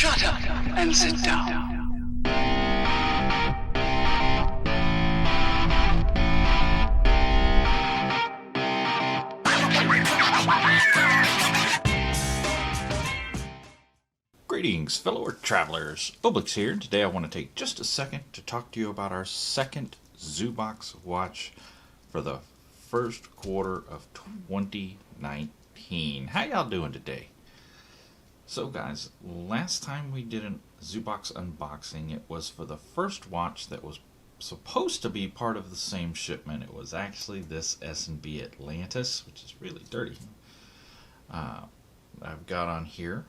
Shut up and sit down. Greetings, fellow travelers. Obelix here. Today I want to take just a second to talk to you about our second Zew Box watch for the first quarter of 2019. How y'all doing today? So guys, last time we did a Zew Box unboxing, it was for the first watch that was supposed to be part of the same shipment. It was actually this S&B Atlantis, which is really dirty. I've got on here.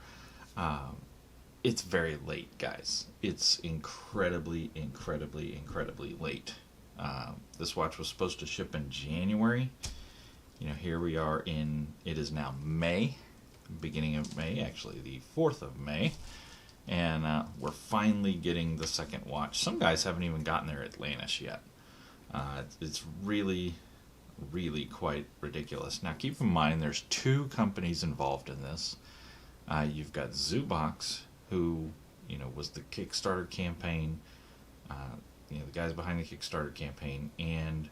It's very late, guys. It's incredibly late. This watch was supposed to ship in January. You know, here we are it is now May, beginning of May, actually the 4th of May. And we're finally getting the second watch. Some guys haven't even gotten their Atlantis yet. It's really quite ridiculous. Now keep in mind there's two companies involved in this. You've got Zew Box, who, you know, was the Kickstarter campaign, you know, the guys behind the Kickstarter campaign, and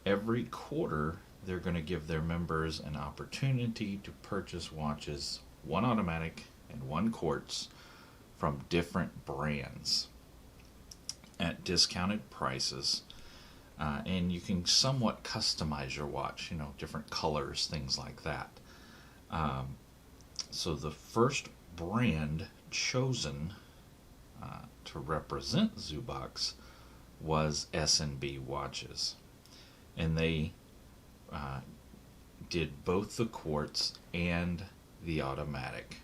every quarter they're going to give their members an opportunity to purchase watches, one automatic and one quartz, from different brands at discounted prices, and you can somewhat customize your watch, you know, different colors, things like that. So the first brand chosen to represent Zew Box was S&B watches, and they did both the quartz and the automatic.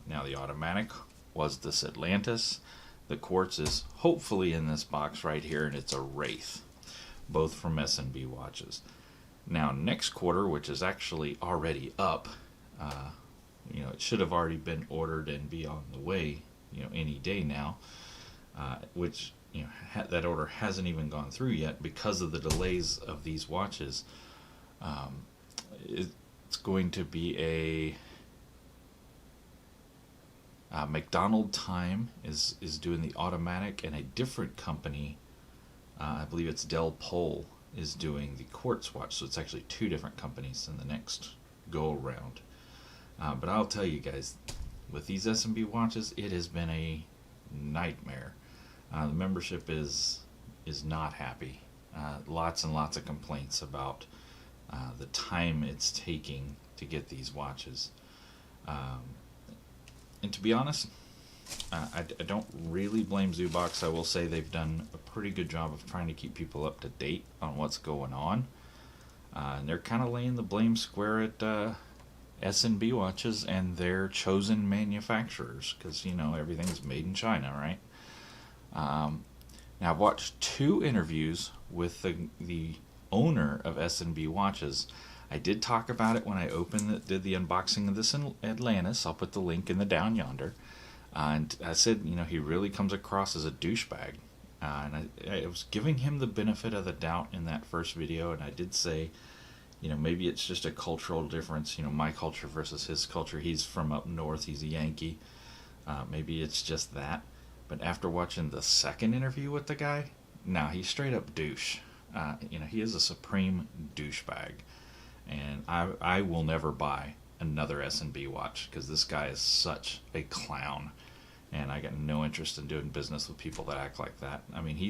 Now the automatic was this Atlantis. The quartz is hopefully in this box right here, and it's a Wraith, both from S&B watches. Now next quarter, which is actually already up, you know, it should have already been ordered and be on the way, you know, any day now, which, you know, that order hasn't even gone through yet because of the delays of these watches. It's going to be McDonald Time is doing the automatic, and a different company, I believe it's Del Pol, is doing the quartz watch. So it's actually two different companies in the next go around. But I'll tell you guys, with these S&B watches, it has been a nightmare. The membership is not happy. Lots and lots of complaints about the time it's taking to get these watches. And to be honest, I don't really blame Zew Box. I will say they've done a pretty good job of trying to keep people up to date on what's going on. And they're kind of laying the blame square at S&B watches and their chosen manufacturers, because, you know, everything's made in China, right? Now I've watched two interviews with the owner of S&B watches. I did talk about it when I did the unboxing of this in Atlantis. I'll put the link in the down yonder. And I said, you know, he really comes across as a douchebag. And I was giving him the benefit of the doubt in that first video, and I did say, you know, maybe it's just a cultural difference, you know, my culture versus his culture. He's from up north, he's a Yankee. Maybe it's just that. But after watching the second interview with the guy, now he's straight up douche. You know, he is a supreme douchebag. And I will never buy another S&B watch, because this guy is such a clown. And I got no interest in doing business with people that act like that. I mean, he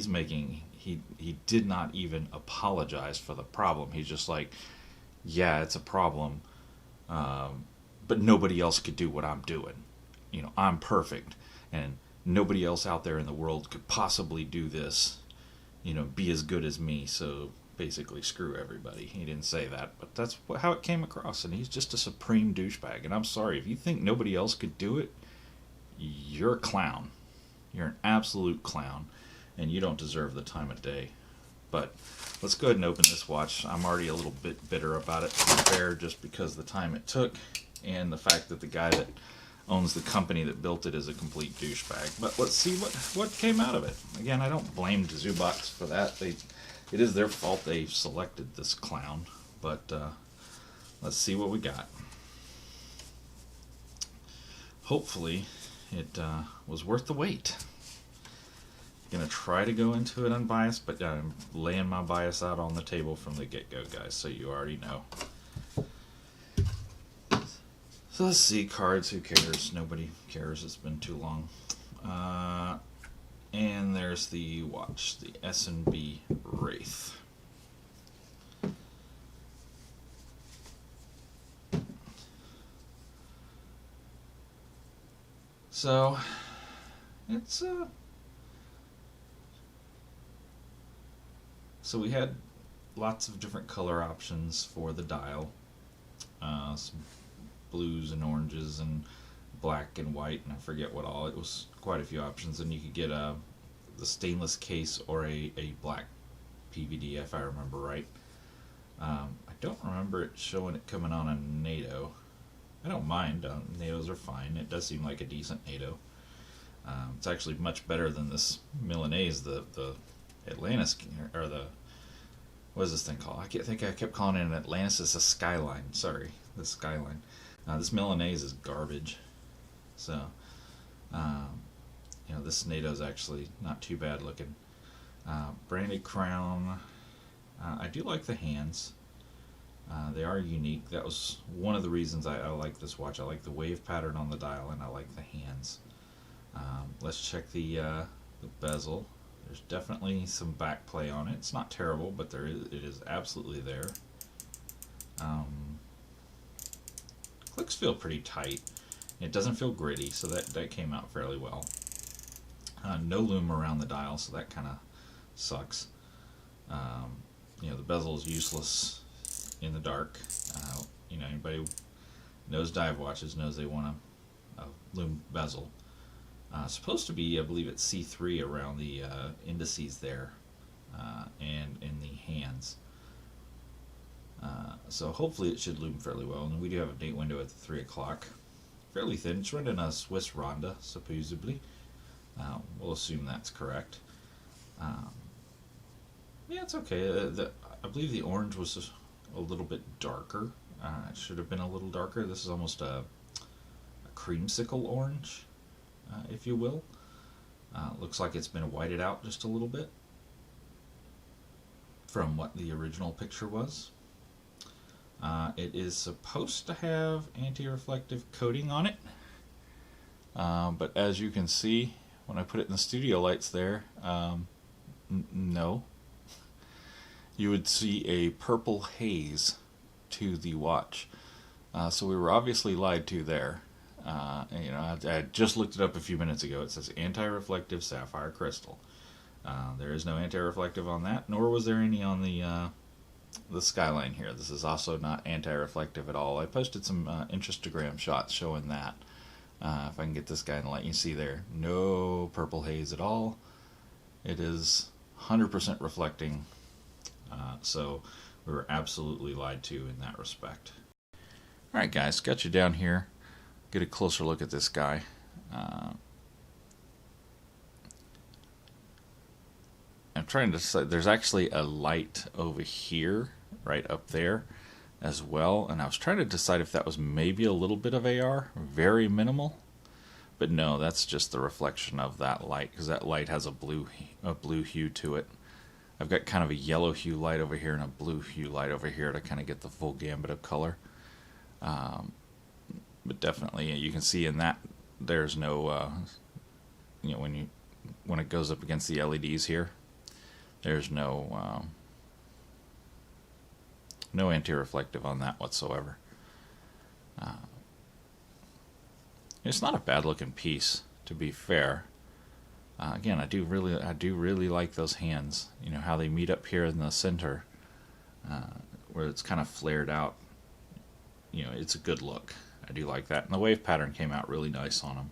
did not even apologize for the problem. He's just like, yeah, it's a problem, but nobody else could do what I'm doing. You know, I'm perfect, and nobody else out there in the world could possibly do this, you know, be as good as me, so basically screw everybody. He didn't say that, but that's how it came across, and he's just a supreme douchebag. And I'm sorry, if you think nobody else could do it, you're a clown. You're an absolute clown, and you don't deserve the time of day. But let's go ahead and open this watch. I'm already a little bit bitter about it, to be fair, just because of the time it took and the fact that the guy that owns the company that built it is a complete douchebag. But let's see what came out of it. Again, I don't blame Zew Box for that. It is their fault they selected this clown. But let's see what we got. Hopefully it was worth the wait. Gonna try to go into it unbiased, but I'm laying my bias out on the table from the get-go, guys, so you already know. So let's see, cards, who cares? Nobody cares, it's been too long. And there's the watch, the S&B Wraith. So, it's so we had lots of different color options for the dial. Some blues and oranges and black and white, and I forget what all. It was quite a few options, and you could get the stainless case or a black PVD, if I remember right. I don't remember it showing it coming on a NATO. I don't mind. NATOs are fine. It does seem like a decent NATO. It's actually much better than this Milanese, the Atlantis, or the, what is this thing called? I kept calling it an Atlantis. It's a Skyline. Sorry, the Skyline. This Milanese is garbage. So, this NATO is actually not too bad looking. Branded crown. I do like the hands. They are unique. That was one of the reasons I like this watch. I like the wave pattern on the dial, and I like the hands. Let's check the bezel. There's definitely some back play on it. It's not terrible, but it is absolutely there. Clicks feel pretty tight. It doesn't feel gritty, so that came out fairly well. No loom around the dial, so that kind of sucks. The bezel is useless in the dark. Anybody who knows dive watches knows they want a loom bezel. Supposed to be, I believe it's C3 around the indices there, and in the hands. So hopefully it should loom fairly well. And we do have a date window at 3 o'clock. Fairly thin. It's running a Swiss Ronda, supposedly. We'll assume that's correct. Yeah, it's okay. I believe the orange was a little bit darker. It should have been a little darker. This is almost a creamsicle orange, if you will. Looks like it's been whited out just a little bit from what the original picture was. It is supposed to have anti-reflective coating on it, but as you can see when I put it in the studio lights there, no. You would see a purple haze to the watch. So we were obviously lied to there. I just looked it up a few minutes ago. It says anti-reflective sapphire crystal. There is no anti-reflective on that, nor was there any on the Skyline here. This is also not anti-reflective at all. I posted some Instagram shots showing that. If I can get this guy in the light, you see there, no purple haze at all. It is 100% reflecting. So we were absolutely lied to in that respect. Alright guys, got you down here. Get a closer look at this guy. I'm trying to decide, there's actually a light over here, right up there as well, and I was trying to decide if that was maybe a little bit of AR, very minimal, but no, that's just the reflection of that light, because that light has a blue hue to it. I've got kind of a yellow hue light over here and a blue hue light over here to kind of get the full gambit of color. But definitely you can see in that there's no, when it goes up against the LEDs here, there's no anti-reflective on that whatsoever. It's not a bad looking piece, to be fair. Again, I do really like those hands. You know how they meet up here in the center, where it's kind of flared out. It's a good look. I do like that, and the wave pattern came out really nice on them.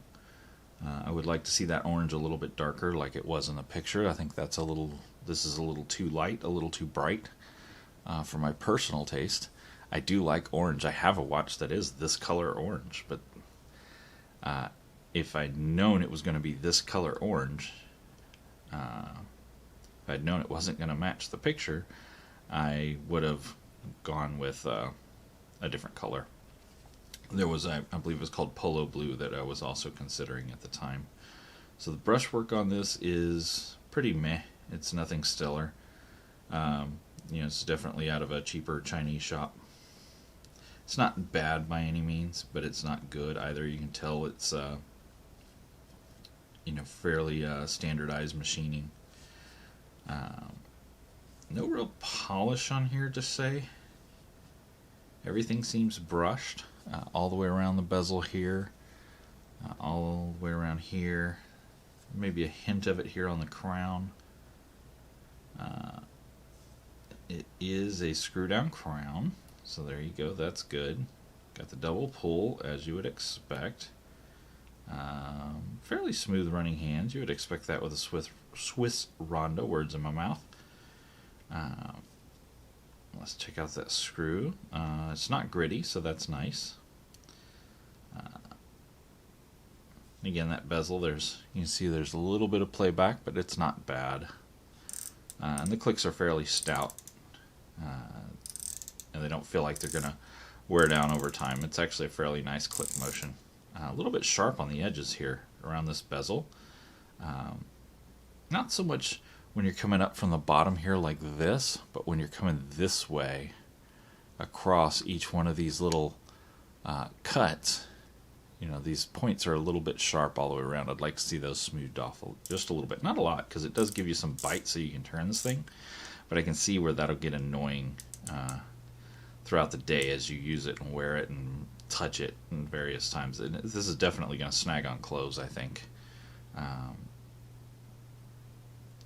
I would like to see that orange a little bit darker, like it was in the picture. I think that's this is a little too light, a little too bright, for my personal taste. I do like orange. I have a watch that is this color orange, but if I'd known it was going to be this color orange, if I'd known it wasn't going to match the picture, I would have gone with a different color. There was, I believe it was called Polo Blue that I was also considering at the time. So the brushwork on this is pretty meh. It's nothing stellar. It's definitely out of a cheaper Chinese shop. It's not bad by any means, but it's not good either. You can tell it's fairly standardized machining. No real polish on here to say. Everything seems brushed all the way around the bezel here, all the way around here. Maybe a hint of it here on the crown. It is a screw down crown, so there you go, that's good. Got the double pull as you would expect. Fairly smooth running hands. You would expect that with a Swiss Ronda, words in my mouth. Let's check out that screw. It's not gritty, so that's nice. Again, that bezel, you can see there's a little bit of playback, but it's not bad. And the clicks are fairly stout. And they don't feel like they're going to wear down over time. It's actually a fairly nice click motion. A little bit sharp on the edges here around this bezel. Not so much when you're coming up from the bottom here like this, but when you're coming this way across each one of these little cuts, these points are a little bit sharp all the way around. I'd like to see those smoothed off just a little bit. Not a lot, because it does give you some bite so you can turn this thing, but I can see where that'll get annoying throughout the day as you use it and wear it and touch it in various times. And this is definitely going to snag on clothes, I think.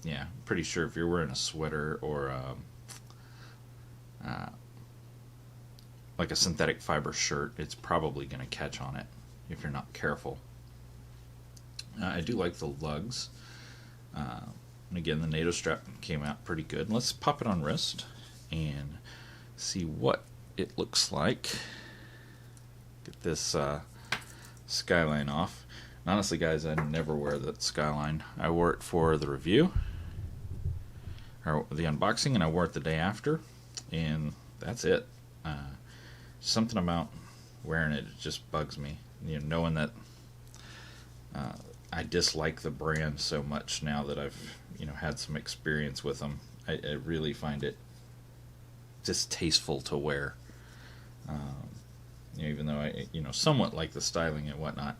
Yeah, I'm pretty sure if you're wearing a sweater or like a synthetic fiber shirt, it's probably going to catch on it if you're not careful. I do like the lugs. And again, the NATO strap came out pretty good. Let's pop it on wrist and see what it looks like. Get this skyline off. And honestly, guys, I never wear that skyline. I wore it for the review, or the unboxing, and I wore it the day after, and that's it. Something about wearing it just bugs me. Knowing that I dislike the brand so much now that I've had some experience with them. I really find it distasteful to wear. Even though I somewhat like the styling and whatnot,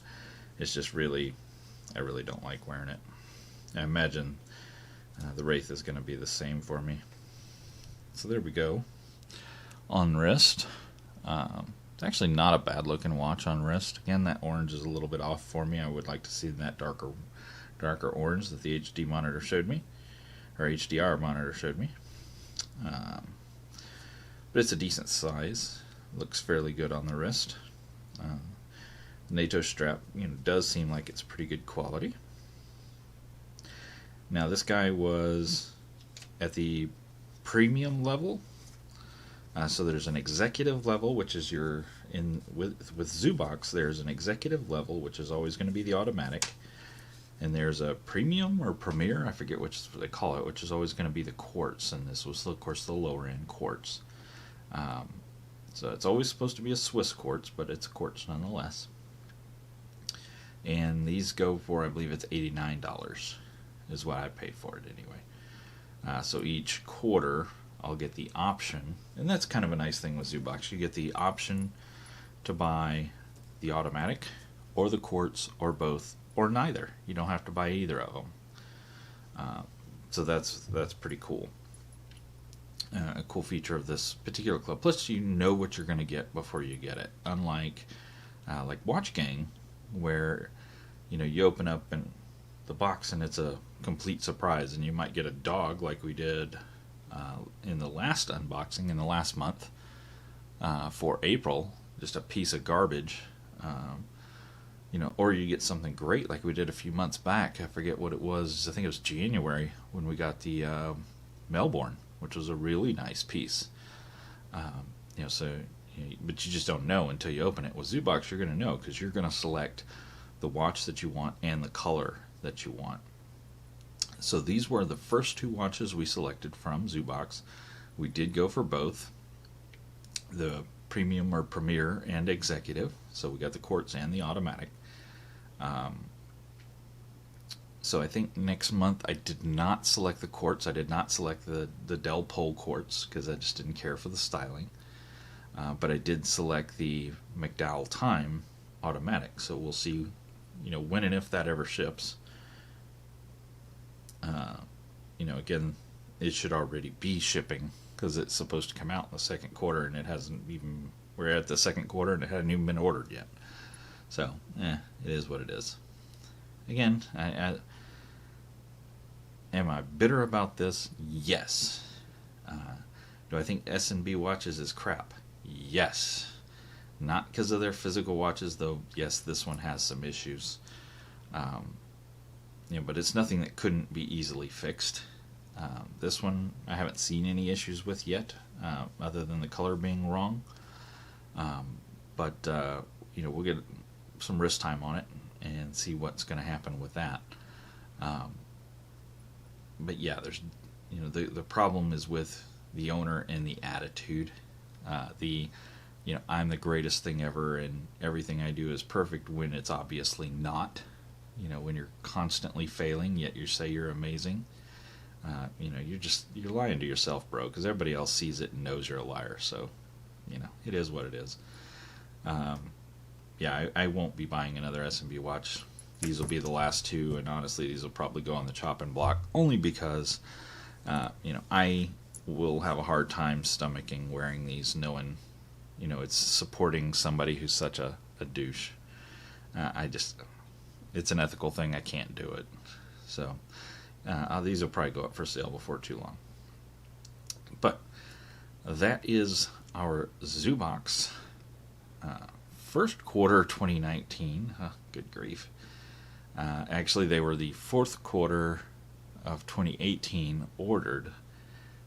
it's just I really don't like wearing it. I imagine the Wraith is going to be the same for me. So there we go. On wrist, it's actually not a bad looking watch on wrist. Again, that orange is a little bit off for me. I would like to see that darker orange that the HD monitor showed me, or HDR monitor showed me. But it's a decent size. Looks fairly good on the wrist. NATO strap, does seem like it's pretty good quality. Now this guy was at the premium level. So there's an executive level, which is with Zew Box. There's an executive level, which is always going to be the automatic, and there's a premium or premier, I forget which they call it, which is always going to be the Quartz, and this was of course the lower end Quartz. So it's always supposed to be a Swiss Quartz, but it's a Quartz nonetheless. And these go for, I believe it's $89 is what I paid for it anyway. So each quarter I'll get the option, and that's kind of a nice thing with Zew Box. You get the option to buy the automatic or the Quartz or both or neither. You don't have to buy either of them. So that's pretty cool. A cool feature of this particular club. Plus, you know what you're going to get before you get it. Unlike like Watch Gang, where you open up the box and it's a complete surprise, and you might get a dog like we did in the last unboxing in the last month for April, just a piece of garbage. Or you get something great like we did a few months back. I forget what it was. I think it was January when we got the Melbourne, which was a really nice piece. But you just don't know until you open it. With Zew Box, you're going to know, because you're going to select the watch that you want and the color that you want. So these were the first two watches we selected from Zew Box. We did go for both. The premium or premier and executive. So we got the Quartz and the automatic. So I think next month I did not select the Quartz. I did not select the Del Pole Quartz because I just didn't care for the styling. But I did select the McDowell Time automatic. So we'll see, when and if that ever ships. Again, it should already be shipping because it's supposed to come out in the second quarter, and it hasn't even. We're at the second quarter, and it hadn't even been ordered yet. So, it is what it is. Again, am I bitter about this? Yes. Do I think S&B watches is crap? Yes. Not because of their physical watches, though. Yes, this one has some issues. But it's nothing that couldn't be easily fixed. This one I haven't seen any issues with yet, other than the color being wrong. But we'll get some wrist time on it and see what's going to happen with that. But yeah, there's the problem is with the owner and the attitude. I'm the greatest thing ever and everything I do is perfect when it's obviously not. When you're constantly failing yet you say you're amazing. You're lying to yourself, bro, because everybody else sees it and knows you're a liar. So, it is what it is. I won't be buying another S&B watch. These will be the last two, and honestly, these will probably go on the chopping block only because, I will have a hard time stomaching wearing these, knowing, it's supporting somebody who's such a douche. It's an ethical thing. I can't do it. So, these will probably go up for sale before too long. But that is our Zew Box first quarter 2019. Good grief. Actually, they were the fourth quarter of 2018 ordered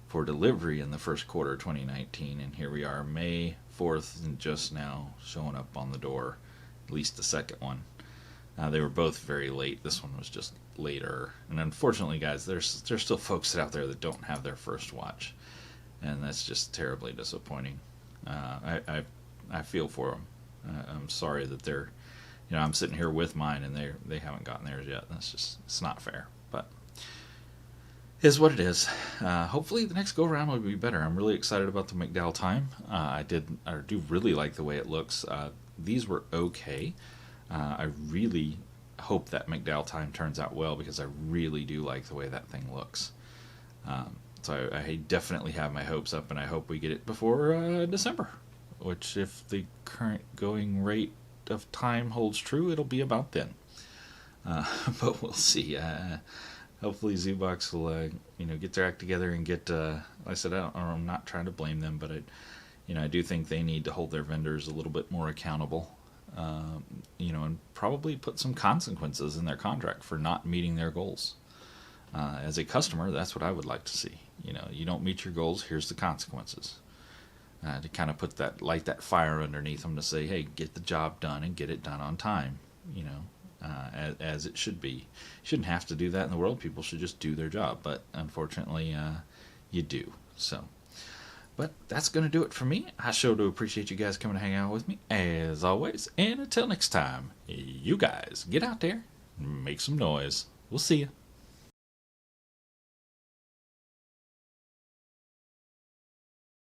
for delivery in the first quarter of 2019. And here we are, May 4th, and just now showing up on the door, at least the second one. They were both very late. This one was just later. And unfortunately, guys, there's still folks out there that don't have their first watch. And that's just terribly disappointing. I feel for them. I'm sorry that they're, I'm sitting here with mine and they haven't gotten theirs yet. It's not fair. But it is what it is. Hopefully the next go around will be better. I'm really excited about the McDowell Time. I do really like the way it looks. These were okay. I really hope that McDowell Time turns out well because I really do like the way that thing looks. So I definitely have my hopes up, and I hope we get it before December, which, if the current going rate of time holds true, it'll be about then. But we'll see. Hopefully Zew Box will get their act together and get, like I said, I'm not trying to blame them, but I do think they need to hold their vendors a little bit more accountable. And probably put some consequences in their contract for not meeting their goals. As a customer, that's what I would like to see. You don't meet your goals, here's the consequences. To kind of light that fire underneath them to say, hey, get the job done and get it done on time. As it should be. You shouldn't have to do that in the world. People should just do their job. But unfortunately, you do. So. But that's going to do it for me. I sure do appreciate you guys coming to hang out with me, as always. And until next time, you guys get out there and make some noise. We'll see you.